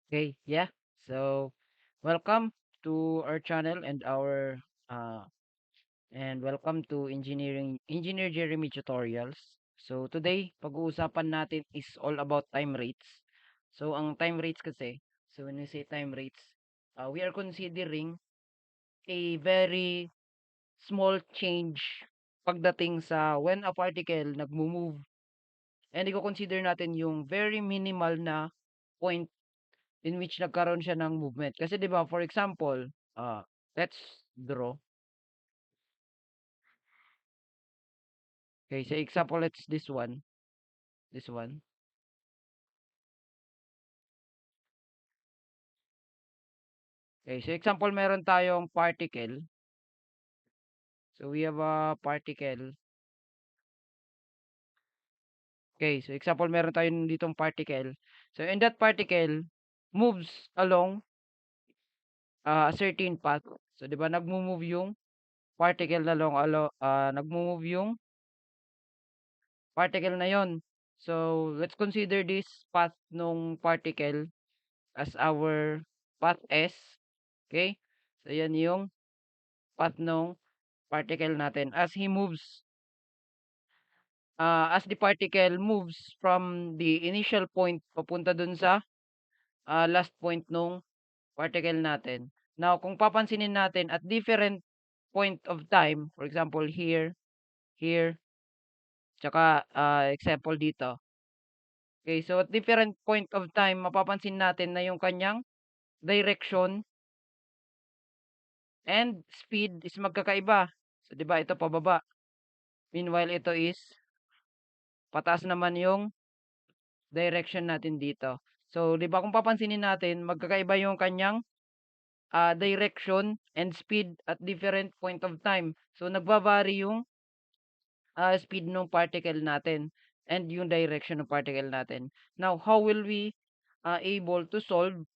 Okay, yeah. So, welcome to our channel uh and welcome to Engineer Jeremy Tutorials. So, today pag-uusapan natin is all about time rates. So, ang time rates kasi, so when we say time rates, we are considering a very small change pagdating sa when a particle nagmo-move, and i-consider natin yung very minimal na point in which nagkaroon siya ng movement. Kasi 'di ba, for example, let's draw. Okay, so example, let's this one. This one. Okay, so example, meron tayong particle. So we have a particle. Okay, so example, meron tayong ditong particle. So in that particle moves along a certain path. So 'di ba, nagmo-move yung particle na nagmo-move yung particle na yon. So let's consider this path nung particle as our path S. Okay? So, yan yung path ng particle natin. As the particle moves from the initial point papunta dun sa last point nung particle natin. Now, kung papansinin natin at different point of time, for example, here, here, tsaka example dito. Okay, so at different point of time, mapapansin natin na yung kanyang direction and speed is magkakaiba. So, 'di ba, ito pababa. Meanwhile, ito is pataas naman yung direction natin dito. So, 'di ba, kung papansinin natin, magkakaiba yung kanyang direction and speed at different point of time. So, nagva-vary yung speed ng particle natin and yung direction ng particle natin. Now, how will we able to solve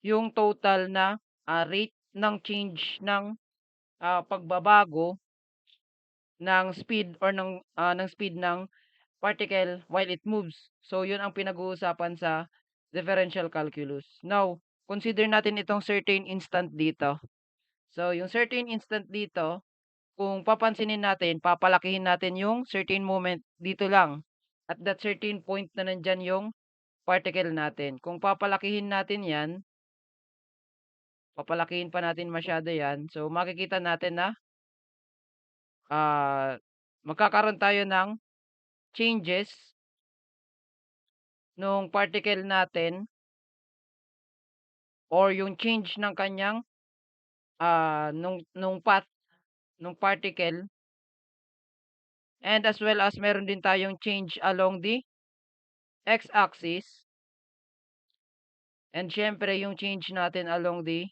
yung total na rate ng change ng pagbabago ng speed or ng speed ng particle while it moves. So, yun ang pinag-uusapan sa differential calculus. Now, consider natin itong certain instant dito. So, yung certain instant dito, kung papansinin natin, papalakihin natin yung certain moment dito lang. At that certain point na nandyan yung particle natin. Kung papalakihin natin yan, papalakihin pa natin masyado yan. So, makikita natin na ah magkakaroon tayo ng changes nung particle natin or yung change ng kanyang nung path nung particle, and as well as meron din tayong change along the x-axis, and syempre yung change natin along the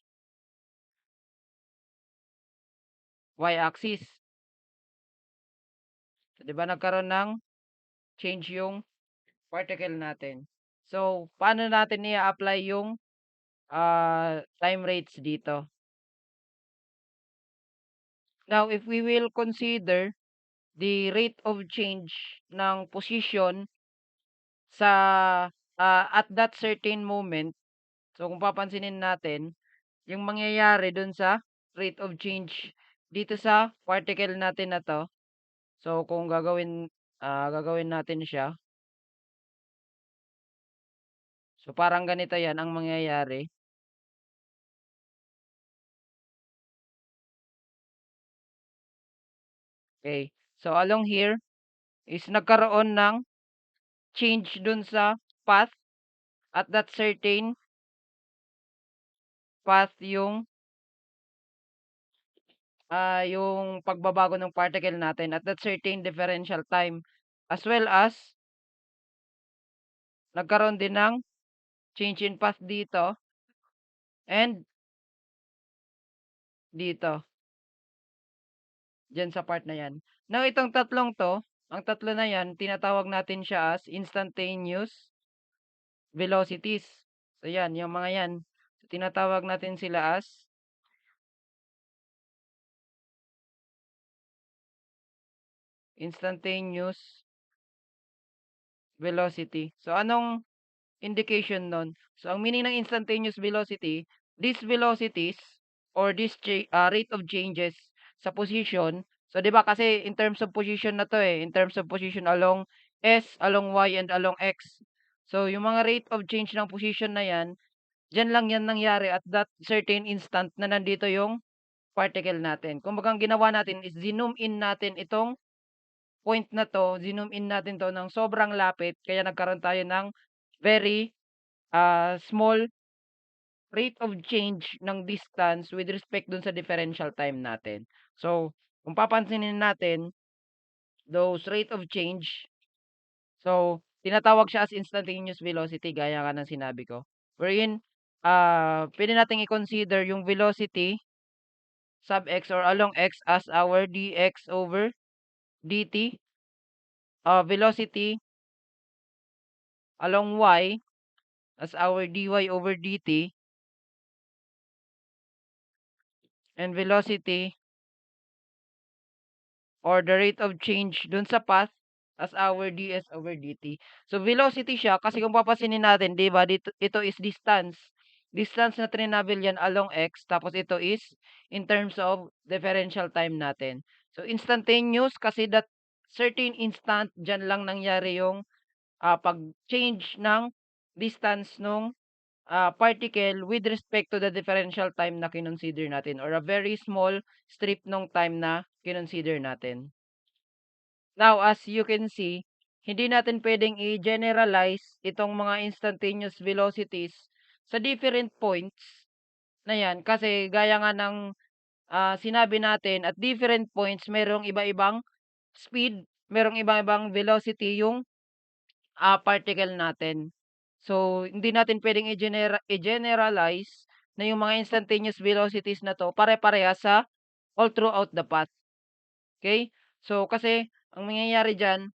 y-axis. So, 'di ba, nagkaroon ng change yung particle natin. So, paano natin i-apply yung time rates dito? Now, if we will consider the rate of change ng position sa at that certain moment. So, kung papansinin natin, yung mangyayari dun sa rate of change dito sa particle natin na 'to. So, kung gagawin natin siya. So, parang ganito 'yan ang mangyayari. Okay. So, along here is nagkaroon ng change dun sa path at that certain path yung pagbabago ng particle natin at that certain differential time, as well as nagkaroon din ng change in path dito and dito, diyan sa part na 'yan. Now itong tatlong 'to, ang tatlo na 'yan tinatawag natin siya as instantaneous velocities. So 'yan, yung mga 'yan, tinatawag natin sila as instantaneous velocity. So anong indication nun. So, ang meaning ng instantaneous velocity, these velocities or this rate of changes sa position. So, 'di ba kasi in terms of position na 'to, eh, in terms of position along S, along Y, and along X. So, yung mga rate of change ng position na 'yan, diyan lang 'yan nangyari at that certain instant na nandito yung particle natin. Kumbaga ang ginawa natin is zi-zoom in natin itong point na 'to, zi-zoom in natin 'to ng sobrang lapit kaya nagkaroon tayo ng very, small rate of change ng distance with respect dun sa differential time natin. So, kung papansinin natin, those rate of change, so tinatawag siya as instantaneous velocity gaya nga ng sinabi ko. Wherein, puwede nating i-consider yung velocity sub x or along x as our dx over dt, velocity along y as our dy over dt, and velocity or the rate of change dun sa path as our ds over dt. So, velocity siya kasi kung papansinin natin, 'di ba, ito is distance. Distance na trinavel yan along x tapos ito is in terms of differential time natin. So, instantaneous kasi that certain instant diyan lang nangyari yung, pag-change ng distance nung, particle with respect to the differential time na kinonsider natin or a very small strip nung time na kinonsider natin. Now, as you can see, hindi natin pwedeng i-generalize itong mga instantaneous velocities sa different points na yan kasi gaya nga ng, sinabi natin at different points merong iba-ibang speed, merong iba-ibang velocity yung, particle natin. So, hindi natin pwedeng i-generalize na yung mga instantaneous velocities na 'to pare-parehas sa all throughout the path, okay. So, kasi ang mangyayari diyan,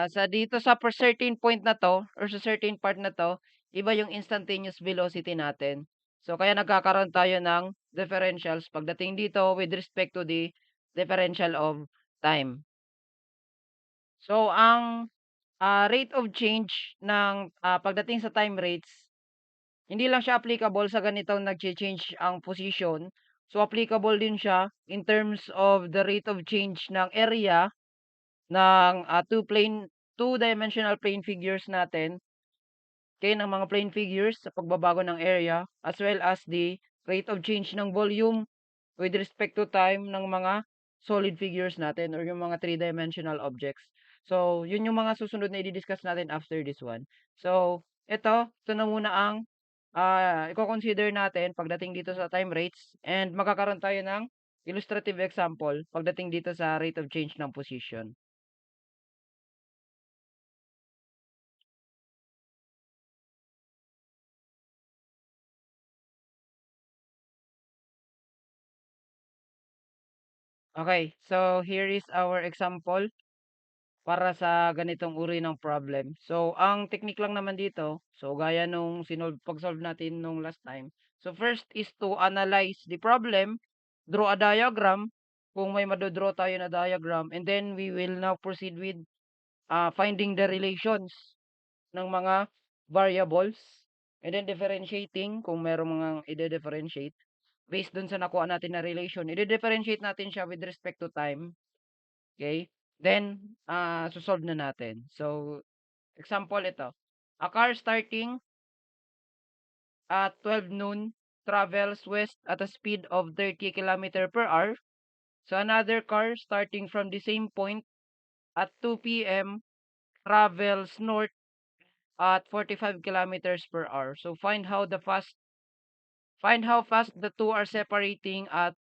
sa dito sa certain point na 'to or sa certain part na 'to, iba yung instantaneous velocity natin. So, kaya nagkakaroon tayo ng differentials pagdating dito with respect to the differential of time. So, ang, rate of change ng, pagdating sa time rates, hindi lang siya applicable sa ganitong nagche-change ang position. So, applicable din siya in terms of the rate of change ng area ng, two-dimensional plane figures natin, okay, ng mga plane figures sa pagbabago ng area as well as the rate of change ng volume with respect to time ng mga solid figures natin or yung mga three-dimensional objects. So, yun yung mga susunod na i-discuss natin after this one. So, ito na muna ang, iko-consider natin pagdating dito sa time rates and magkakaroon tayo ng illustrative example pagdating dito sa rate of change ng position. Okay, so here is our example para sa ganitong uri ng problem. So, ang technique lang naman dito, so gaya nung pag-solve natin nung last time. So, first is to analyze the problem, draw a diagram, kung may mado-draw tayo na diagram, and then we will now proceed with, finding the relations ng mga variables, and then differentiating kung merong mga ide-differentiate based dun sa nakuha natin na relation. Ide-differentiate natin siya with respect to time. Okay? Then, solve na natin. So, example ito. A car starting at 12 noon travels west at a speed of 30 km per hour. So, another car starting from the same point at 2 p.m. travels north at 45 kilometers per hour. So, find how fast the two are separating at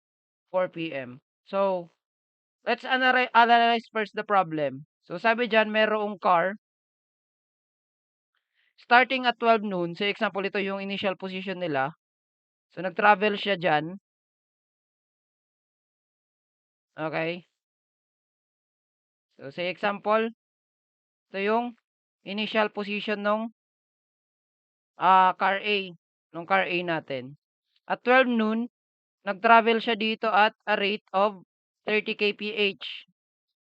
4 p.m. So, let's analyze first the problem. So, sabi diyan merong car starting at 12 noon, say example ito yung initial position nila. So nag-travel siya diyan, okay? So say example, ito yung initial position nung car A, nung car A natin. At 12 noon, nag-travel siya dito at a rate of 30 kph.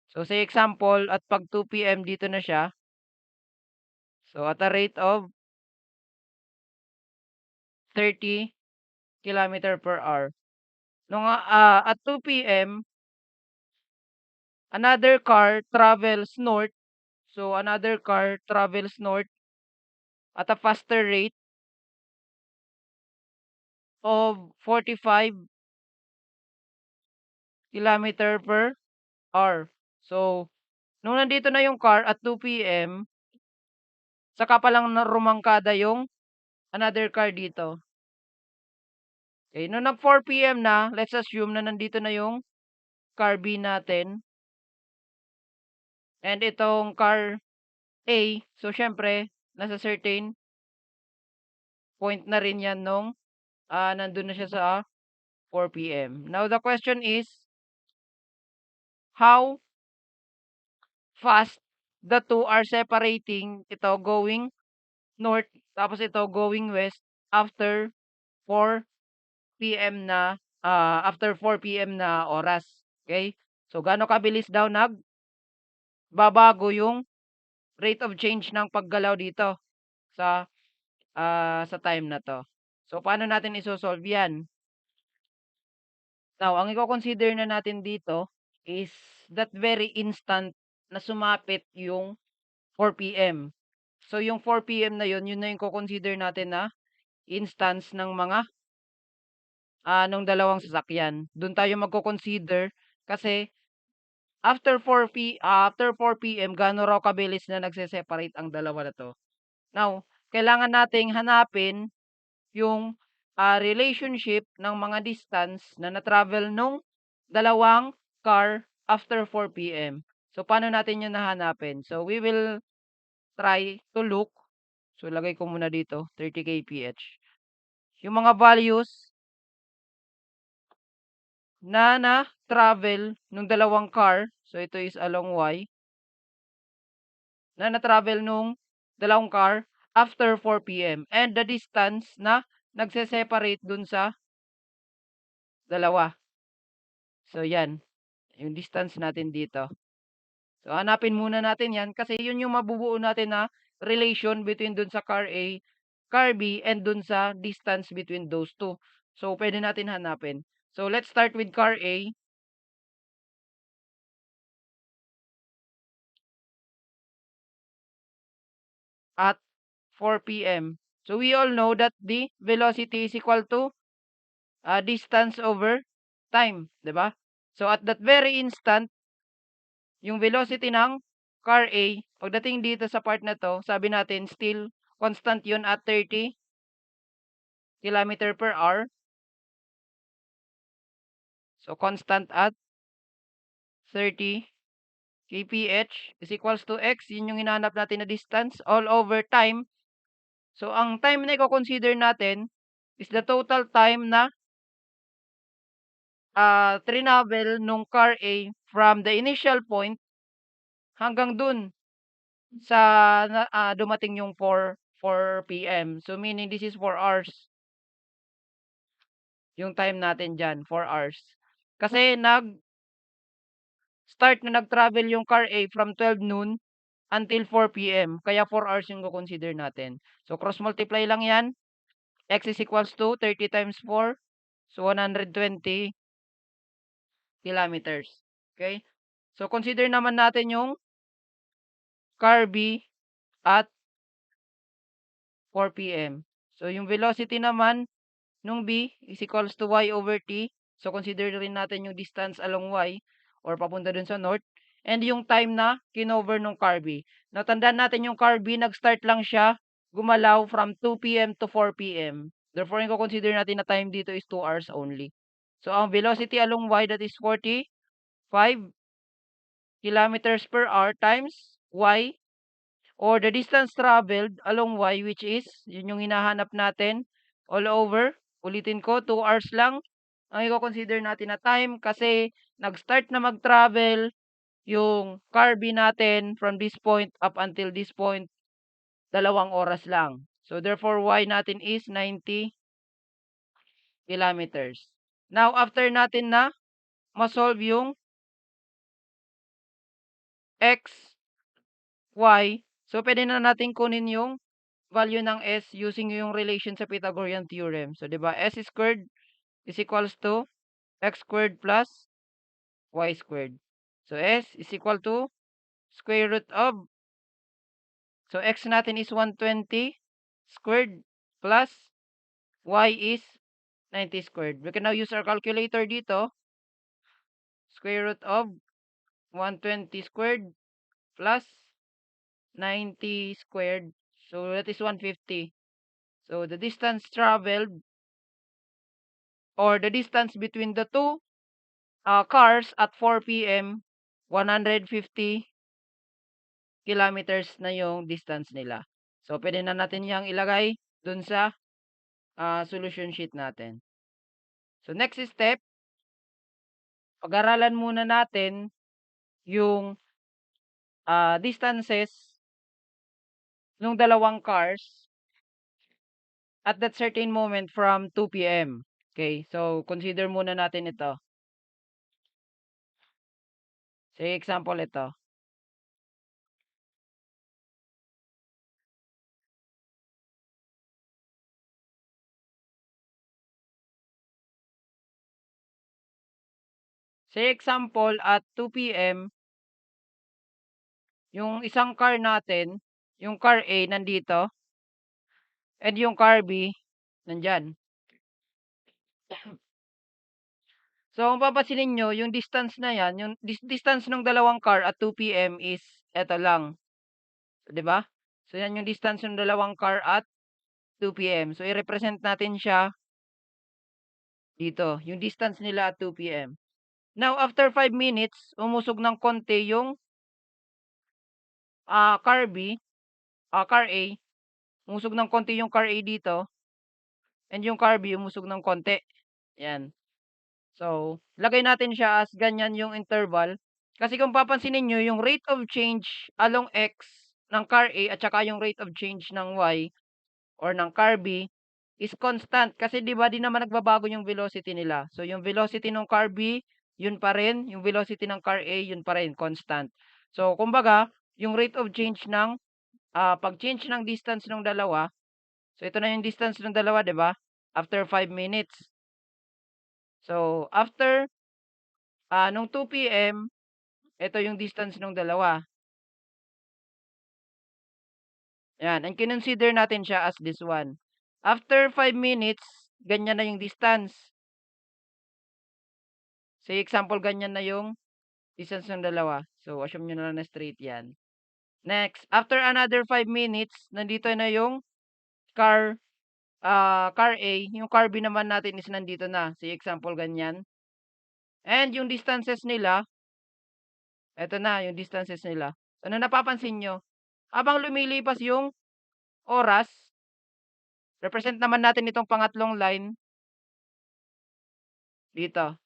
So say example, at pag 2 p.m. dito na siya. So, at a rate of 30 kilometer per hour. At 2 p.m., another car travels north. So, another car travels north at a faster rate of 45 kilometer per hour. So, nung nandito na yung car at 2 p.m., saka pa lang na rumangkada yung another car dito. Okay, nung nag 4 p.m. na, let's assume na nandito na yung car B natin. And itong car A, so syempre, nasa certain point na rin yan nung nandun na siya sa 4 p.m. Now, the question is, how fast the two are separating, ito going north, tapos ito going west after 4 p.m. after 4 p.m. na oras. Okay? So, gaano kabilis daw nagbabago yung rate of change ng paggalaw dito sa sa time na to. So, paano natin isosolve yan? Now, ang i-consider na natin dito is that very instant na sumapit yung 4 p.m. So, yung 4 p.m. na yun na yung consider natin na instance ng mga nung dalawang sasakyan. Doon tayo magko-consider kasi after 4 p.m. gaano raw kabilis na nagse-separate ang dalawa na to. Now, kailangan nating hanapin yung relationship ng mga distance na na-travel nung dalawang car after 4 p.m. So, paano natin yun nahanapin? So, we will try to look. So, lagay ko muna dito, 30 kph. Yung mga values na na-travel nung dalawang car, so ito is along Y, na na-travel nung dalawang car after 4 p.m. And the distance na nagse-separate dun sa dalawa. So, yan. Yung distance natin dito. So, hanapin muna natin yan kasi yun yung mabubuo natin na relation between dun sa car A, car B, and dun sa distance between those two. So, pwede natin hanapin. So, let's start with car A. At 4 p.m. So, we all know that the velocity is equal to distance over time, di ba? So, at that very instant, yung velocity ng car A, pagdating dito sa part na to, sabi natin still constant yun at 30 kilometer per hour. So, constant at 30 kph is equals to x. Yun yung hinahanap natin na distance all over time. So, ang time na i-consider natin is the total time na travel nung car A from the initial point hanggang dun sa dumating yung 4 p.m. So, meaning this is 4 hours. Yung time natin dyan, 4 hours. Kasi start na nag-travel yung car A from 12 noon until 4 p.m. Kaya 4 hours yung consider natin. So, cross-multiply lang yan. X is equals to 30 times 4. So, 120 kilometers. Okay? So, consider naman natin yung car B at 4 p.m. So, yung velocity naman nung B is equals to Y over T. So, consider rin natin yung distance along Y or papunta dun sa north. And yung time na kinover nung car B. Now, tandaan natin yung car B, nag-start lang siya gumalaw from 2 p.m. to 4 p.m. Therefore, yung consider natin na time dito is 2 hours only. So, ang velocity along Y, that is 45 kilometers per hour times Y, or the distance traveled along Y, which is, yun yung hinahanap natin, all over. Ulitin ko, 2 hours lang ang i-consider natin na time kasi nag-start na mag-travel yung car B natin from this point up until this point, 2 oras lang. So, therefore, Y natin is 90 kilometers. Now, after natin na ma-solve yung X, Y, So, pwede na natin kunin yung value ng S using yung relation sa Pythagorean theorem. So, 'di ba? S squared is equals to x squared plus y squared. So, S is equal to square root of, so x natin is 120 squared plus y is 90 squared. We can now use our calculator dito. Square root of 120 squared plus 90 squared. So, that is 150. So, the distance traveled, or the distance between the two cars at 4 p.m., 150 kilometers na yung distance nila. So, pwede na natin yang ilagay dun sa solution sheet natin. So, next step, pag-aralan muna natin yung distances ng dalawang cars at that certain moment from 2 p.m. Okay, so consider muna natin ito. Say example ito. Say example at 2 p.m. yung isang car natin, yung car A nandito, and yung car B nandyan. So, kung papansinin nyo, yung distance na yan, yung distance ng dalawang car at 2 p.m. is eto lang. So, 'di ba? So, yan yung distance ng dalawang car at 2 p.m. So, i-represent natin siya dito. Yung distance nila at 2 p.m. Now, after 5 minutes, umusog ng konti yung car B, car A. Umusog ng konti yung car A dito. And yung car B, umusog ng konti. Yan. So, lagay natin siya as ganyan yung interval. Kasi kung papansinin nyo, yung rate of change along X ng car A at saka yung rate of change ng Y or ng car B is constant. Kasi di ba di naman nagbabago yung velocity nila. So, yung velocity ng car B, yun pa rin. Yung velocity ng car A, yun pa rin. Constant. So, kumbaga, yung rate of change ng pag-change ng distance ng dalawa. So, ito na yung distance ng dalawa, di ba? After 5 minutes. So, after nung 2 p.m., ito yung distance ng dalawa. Yan. And kinonsider natin siya as this one. After 5 minutes, ganyan na yung distance. Say example, ganyan na yung distance ng dalawa. So, assume nyo na lang na straight yan. Next, after another 5 minutes, nandito na yung car A. Yung car B naman natin is nandito na. Say example, ganyan. And yung distances nila, eto na yung distances nila. So, na napapansin nyo, habang lumilipas yung oras, represent naman natin itong pangatlong line dito.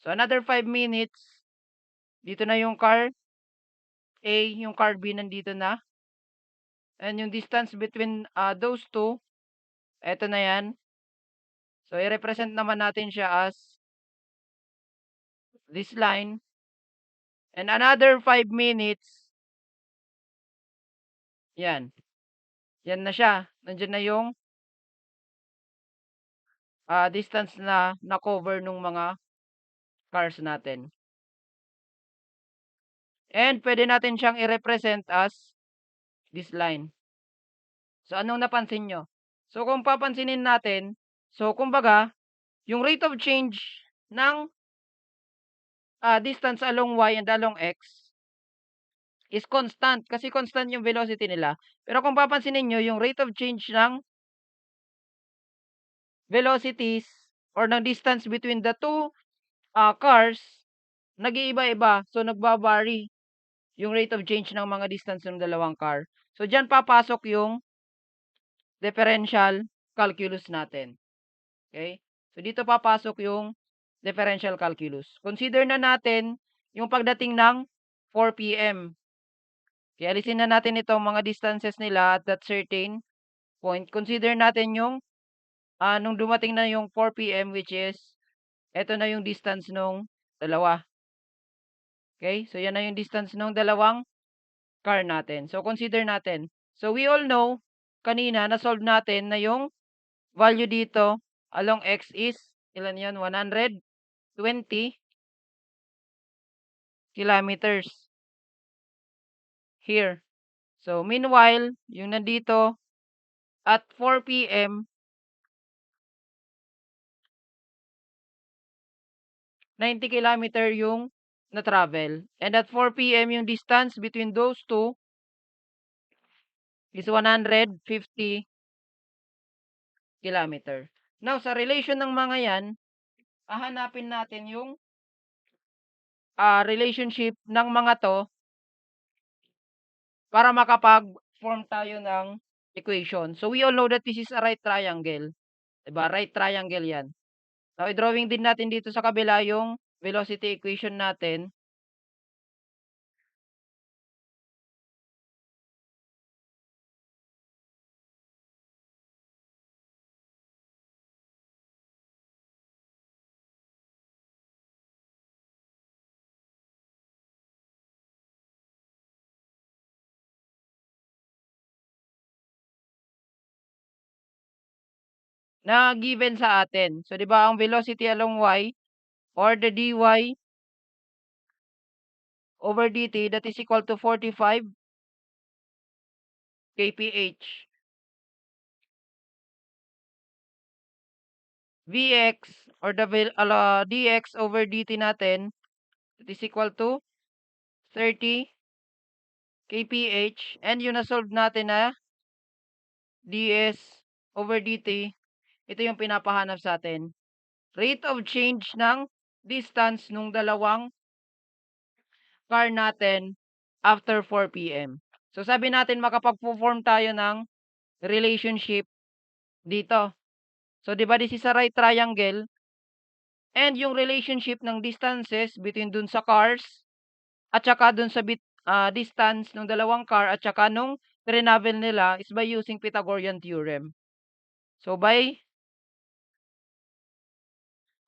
So, another 5 minutes, dito na yung car A, yung car B nandito na. And yung distance between those two, eto na yan. So, i-represent naman natin siya as this line. And another 5 minutes, yan. Yan na siya. Nandiyan na yung distance na na-cover nung mga cars natin. And pwede natin siyang i-represent as this line. So, anong napansin nyo? So, kung papansinin natin, so, kumbaga, yung rate of change ng distance along Y and along X is constant. Kasi constant yung velocity nila. Pero kung papansinin nyo, yung rate of change ng velocities or ng distance between the two cars, nag-iiba-iba. So, nagbabary yung rate of change ng mga distance ng dalawang car. So, dyan papasok yung differential calculus natin. Okay? So, dito papasok yung differential calculus. Consider na natin yung pagdating ng 4 p.m. Kaya alisin na natin itong mga distances nila at that certain point. Consider natin yung nung dumating na yung 4 p.m. which is eto na yung distance nung dalawa. Okay? So, yan na yung distance nung dalawang car natin. So, consider natin. So, we all know, kanina, na-solve natin na yung value dito along x is, ilan yun? 120 kilometers here. So, meanwhile, yung nandito, at 4 p.m., 90 kilometer yung na-travel. And at 4 p.m., yung distance between those two is 150 kilometer. Now, sa relation ng mga yan, hahanapin natin yung relationship ng mga to para makapag-form tayo ng equation. So, we all know that this is a right triangle. Diba? Right triangle yan. Now, i-drawing din natin dito sa kabila yung velocity equation natin. Na given sa atin. So, 'di ba ang velocity along y or the dy over dt that is equal to 45 kph. Vx or the dx over dt natin that is equal to 30 kph and yung na-solve natin na ds over dt, ito yung pinapahanap sa atin. Rate of change ng distance nung dalawang car natin after 4 p.m. So, sabi natin makapag-form tayo ng relationship dito. So, di ba this is a right triangle and yung relationship ng distances between dun sa cars at saka dun sa distance ng dalawang car at saka nung travel nila is by using Pythagorean theorem. So, by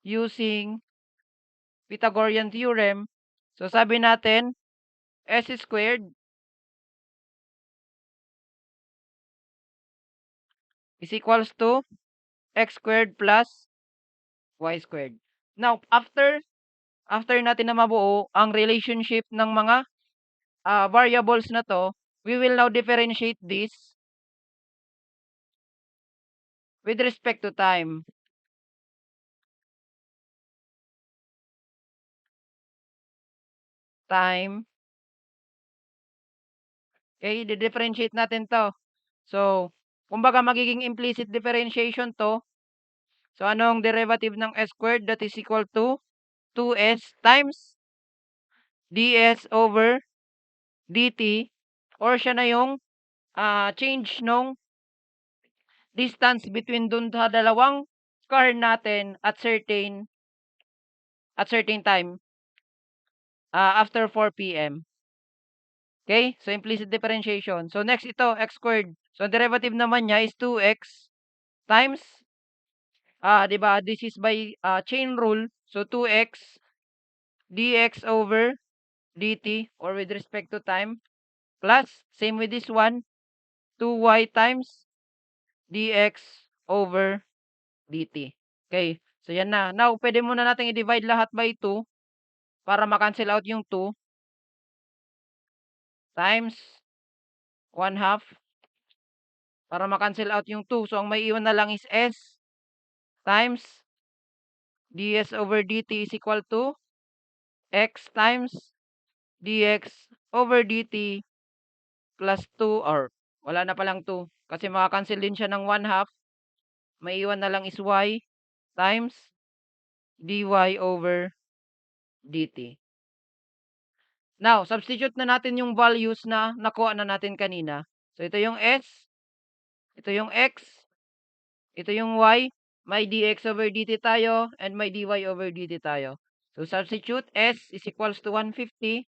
using Pythagorean theorem, so sabi natin s squared is equals to x squared plus y squared. Now, after natin na mabuo ang relationship ng mga variables na to, we will now differentiate this with respect to time. Time. Okay, di-differentiate natin to. So, kumbaga magiging implicit differentiation to. So, anong derivative ng s squared? That is equal to 2s times ds over dt or siya na yung change nung distance between dun sa dalawang car natin at certain time after 4 p.m. Okay? So, implicit differentiation. So, next ito, x squared. So, derivative naman niya is 2x times, di ba, this is by chain rule. So, 2x dx over dt or with respect to time plus, same with this one, 2y times dx over dt. Okay? So, yan na. Now, pwede muna natin i-divide lahat by 2 para ma-cancel out yung 2 times 1/2 para ma-cancel out yung 2. So, ang may iwan na lang is s times ds over dt is equal to x times dx over dt plus 2 or wala na palang 2 kasi maka-cancel din siya ng 1/2. May iwan na lang is y times dy over dt. Now, substitute na natin yung values na nakuha na natin kanina. So, ito yung s, ito yung x, ito yung y, may dx over dt tayo, and may dy over dt tayo. So, substitute s is equals to 150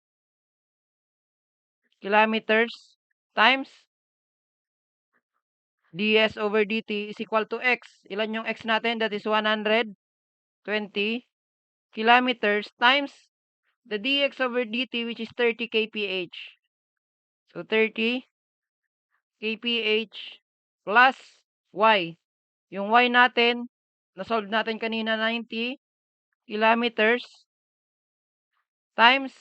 kilometers times ds over dt is equal to x. Ilan yung x natin? That is 120 kilometers times the dx over dt which is 30 kph. So 30 kph plus y. Yung y natin, na-solve natin kanina 90 kilometers times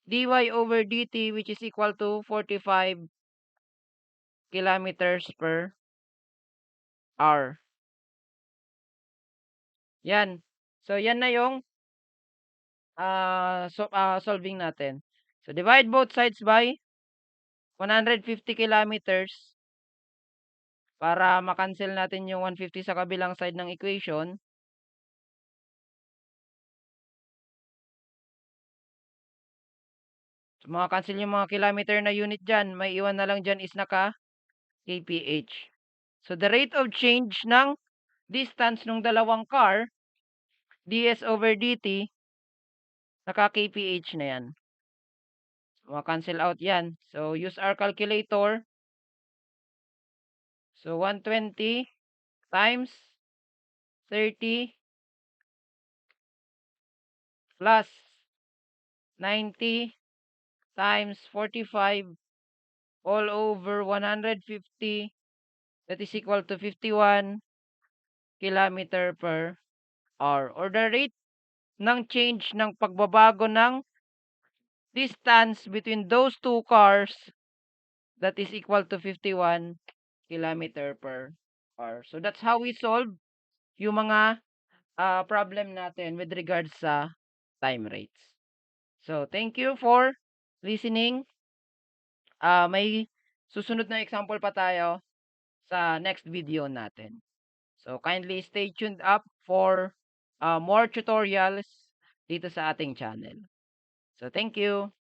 dy over dt which is equal to 45 kilometers per hour. Yan. So, yan na yung solving natin. So, divide both sides by 150 kilometers para makancel natin yung 150 sa kabilang side ng equation. So, maka-cancel yung mga kilometer na unit dyan. May iwan na lang dyan is naka kph. So, the rate of change ng distance ng dalawang car, ds over dt, naka kph na yan. Maka-cancel out yan. So, use our calculator. So, 120 times 30 plus 90 times 45 all over 150, that is equal to 51 kilometer per hour. Or the rate ng change ng pagbabago ng distance between those two cars, that is equal to 51 kilometer per hour. So that's how we solve yung mga problem natin with regards sa time rates. So thank you for listening. May susunod na example pa tayo sa next video natin. So kindly stay tuned up for more tutorials dito sa ating channel. So thank you.